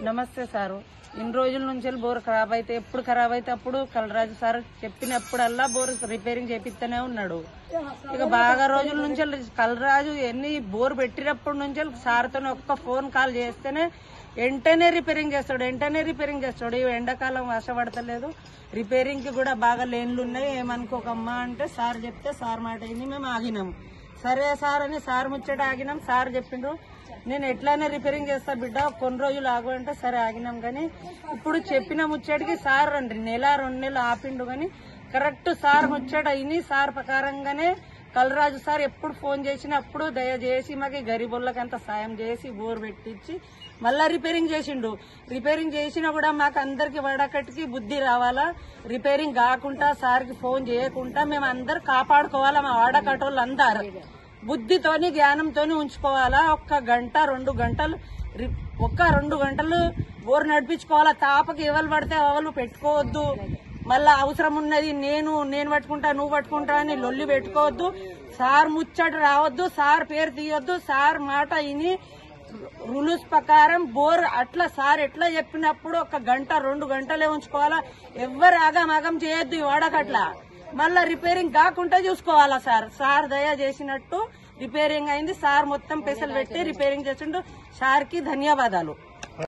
నమస్తే సారు. ఇన్ని రోజుల నుంచి బోర్ ఖరాబ్ అయితే ఎప్పుడు ఖరాబ్ అయితే అప్పుడు కలరాజు సార్ చెప్పినప్పుడల్లా బోర్ రిపేరింగ్ చేపిస్తూనే ఉన్నాడు. ఇక బాగా రోజుల నుంచి కలరాజు ఎన్ని బోర్ పెట్టినప్పటి నుంచి సార్తో ఒక్క ఫోన్ కాల్ చేస్తేనే వెంటనే రిపేరింగ్ చేస్తాడు. ఈ ఎండాకాలం వర్షపడతలేదు, రిపేరింగ్ కి కూడా బాగా లేన్లు ఉన్నాయి, ఏమనుకోకమ్మా అంటే సార్ చెప్తే సార్ మాట విని మేము ఆగినాం. సరే సార్ అని సార్ ముచ్చట ఆగినాం. సార్ చెప్పిండ్రు నేను ఎట్లానే రిపేరింగ్ చేస్తా బిడ్డ, కొన్ని రోజులు ఆగు అంటే సరే ఆగినాం. కానీ ఇప్పుడు చెప్పిన ముచ్చటికి సార్ రండి నెల 2 నెలలు ఆపిండు. కానీ కరెక్ట్ సార్ ముచ్చట అయిని సార్ ప్రకారంగానే కలరాజు సార్ ఎప్పుడు ఫోన్ చేసినా అప్పుడు దయచేసి మాకు గరీబుళ్ళకంత సాయం చేసి బోర్ పెట్టించి మళ్ళా రిపేరింగ్ చేసిండు. రిపేరింగ్ చేసినా కూడా మాకు అందరికి వడకట్టుకి బుద్ధి రావాలా, రిపేరింగ్ కాకుండా సార్కి ఫోన్ చేయకుండా మేము అందరు కాపాడుకోవాలా. మా వాడకట్టోళ్ళు అందరు బుద్ధితోని జ్ఞానంతోని ఉంచుకోవాలా. 1 గంట 2 గంటలు 2 గంటలు బోర్ నడిపించుకోవాలా. తాపకి ఎవరు పడితే ఎవరు పెట్టుకోవద్దు. మళ్ళా అవసరం ఉన్నది నేను పట్టుకుంటా నువ్వు పట్టుకుంటా అని లొల్లి పెట్టుకోవద్దు. సార్ ముచ్చట రావద్దు, సార్ పేరు తీయొద్దు. సార్ మాట విని రూల్స్ ప్రకారం బోర్ అట్లా సార్ ఎట్లా చెప్పినప్పుడు 1 గంట 2 గంటలే ఉంచుకోవాలా. ఎవరు ఆగం చేయొద్దు ఈ వాడకట్లా. మళ్ళా రిపేరింగ్ కాకుండా చూసుకోవాలా. సార్ దయ చేసినట్టు రిపేరింగ్ అయింది. సార్ మొత్తం పైసలు పెట్టి రిపేరింగ్ చేసిండు. సార్ కి ధన్యవాదాలు.